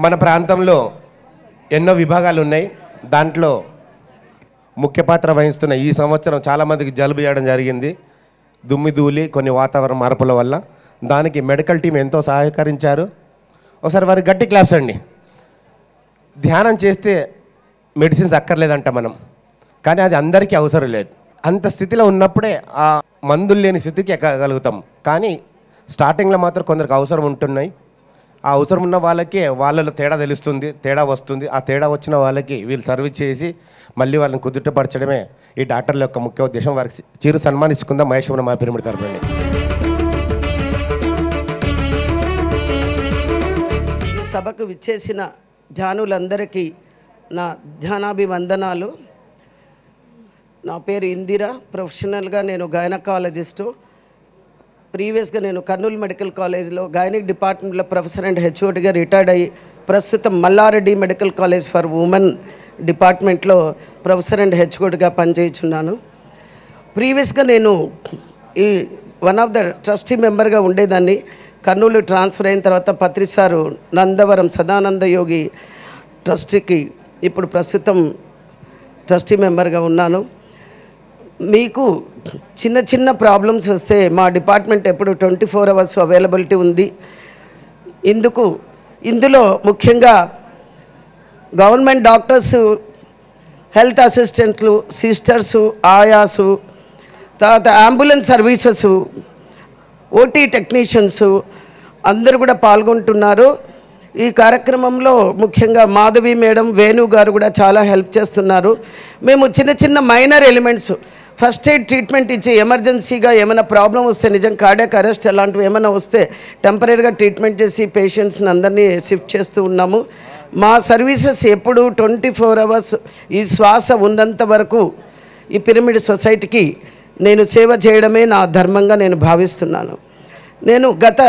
మన ప్రాంతంలో ఎన్నో విభాగాలు ఉన్నాయి. దాంట్లో ముఖ్య పాత్ర వహిస్తున్న ఈ సంవత్సరం చాలామందికి జలుబు చేయడం జరిగింది. దుమ్మిధూళి కొన్ని వాతావరణ మార్పుల వల్ల. దానికి మెడికల్ టీం ఎంతో సహకరించారు. ఒకసారి వారికి గట్టి క్లాప్స్ అండి. ధ్యానం చేస్తే మెడిసిన్స్ అక్కర్లేదంట మనం, కానీ అది అందరికీ అవసరం లేదు. అంత స్థితిలో ఉన్నప్పుడే ఆ మందులు లేని స్థితికి ఎక్కగలుగుతాం. కానీ స్టార్టింగ్లో మాత్రం కొందరికి అవసరం ఉంటున్నాయి. ఆ అవసరం ఉన్న వాళ్ళకి వాళ్ళలో తేడా తెలుస్తుంది, తేడా వస్తుంది. ఆ తేడా వచ్చిన వాళ్ళకి వీళ్ళు సర్వీస్ చేసి మళ్ళీ వాళ్ళని కుదుటపరచడమే ఈ డాక్టర్ల యొక్క ముఖ్య ఉద్దేశం. వారికి చిరు సన్మానించుకుందాం మహేశ్వరం మా పిరమిడ్ తరపున. ఈ సభకు విచ్చేసిన ధ్యానులందరికీ నా ధ్యానాభివందనాలు. నా పేరు ఇందిరా. ప్రొఫెషనల్గా నేను గైనకాలజిస్టు. ప్రీవియస్గా నేను కర్నూలు మెడికల్ కాలేజ్లో గైనిక్ డిపార్ట్మెంట్లో ప్రొఫెసర్ అండ్ హెచ్ఓడిగా రిటైర్డ్ అయ్యి ప్రస్తుతం Malla Reddy medical college for women డిపార్ట్మెంట్లో ప్రొఫెసర్ అండ్ హెచ్ఓడిగా పనిచేయుచున్నాను. ప్రీవియస్గా నేను ఈ వన్ ఆఫ్ ద ట్రస్టీ మెంబర్గా ఉండేదాన్ని. కర్నూలు ట్రాన్స్ఫర్ అయిన తర్వాత పత్రిసారు నందవరం సదానంద యోగి ట్రస్టీకి ఇప్పుడు ప్రస్తుతం ట్రస్టీ మెంబర్గా ఉన్నాను. మీకు చిన్న చిన్న ప్రాబ్లమ్స్ వస్తే మా డిపార్ట్మెంట్ ఎప్పుడు 24 hours అవైలబిలిటీ ఉంది. ఇందులో ముఖ్యంగా గవర్నమెంట్ డాక్టర్సు, హెల్త్ అసిస్టెంట్లు, సిస్టర్సు, ఆయాసు, తర్వాత అంబులెన్స్ సర్వీసెస్, ఓటీ టెక్నీషియన్స్ అందరూ కూడా పాల్గొంటున్నారు. ఈ కార్యక్రమంలో ముఖ్యంగా మాధవి మేడం, వేణు గారు కూడా చాలా హెల్ప్ చేస్తున్నారు. మేము చిన్న చిన్న minor elements first aid treatment ఇచ్చి ఎమర్జెన్సీగా ఏమైనా ప్రాబ్లం వస్తే, నిజం కార్డియాక్ అరెస్ట్ అలాంటివి ఏమైనా వస్తే టెంపరీగా ట్రీట్మెంట్ చేసి పేషెంట్స్ని అందరినీ షిఫ్ట్ చేస్తూ ఉన్నాము. మా సర్వీసెస్ ఎప్పుడు 24 hours ఈ శ్వాస ఉన్నంత వరకు ఈ పిరమిడ్ సొసైటీకి నేను సేవ చేయడమే నా ధర్మంగా నేను భావిస్తున్నాను. నేను గత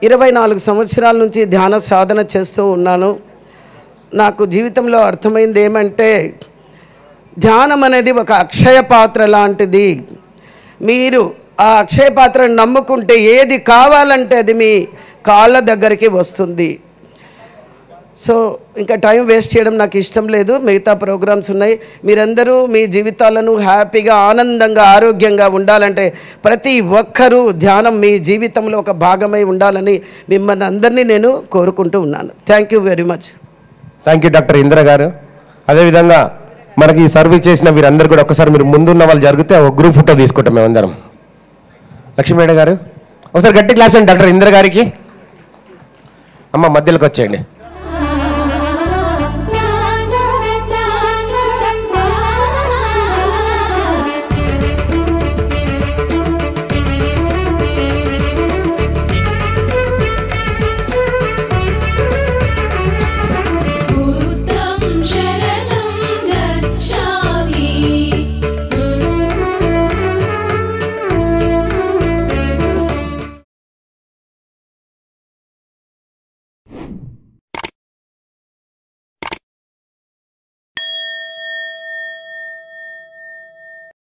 24 సంవత్సరాల నుంచి ధ్యాన సాధన చేస్తూ ఉన్నాను. నాకు జీవితంలో అర్థమైంది ఏమంటే, ధ్యానం అనేది ఒక అక్షయ పాత్ర లాంటిది. మీరు ఆ అక్షయ పాత్రను నమ్ముకుంటే ఏది కావాలంటే అది మీ కాళ్ళ దగ్గరికి వస్తుంది. సో ఇంకా టైం వేస్ట్ చేయడం నాకు ఇష్టం లేదు. మిగతా ప్రోగ్రామ్స్ ఉన్నాయి. మీరందరూ మీ జీవితాలను హ్యాపీగా, ఆనందంగా, ఆరోగ్యంగా ఉండాలంటే ప్రతి ఒక్కరూ ధ్యానం మీ జీవితంలో ఒక భాగమై ఉండాలని మిమ్మల్ని అందరినీ నేను కోరుకుంటూ ఉన్నాను. Thank you very much. Thank you doctor Indira గారు. అదేవిధంగా మనకి సర్వీస్ చేసిన వీరందరూ కూడా ఒకసారి మీరు ముందున్న వాళ్ళు జరిగితే ఒక గ్రూప్ ఫోటో తీసుకుంటాం మేమందరం. లక్ష్మీమేడ గారు ఒకసారి గట్టి క్లాస్ అండి డాక్టర్ ఇందిరా గారికి. అమ్మ మధ్యలోకి వచ్చేయండి.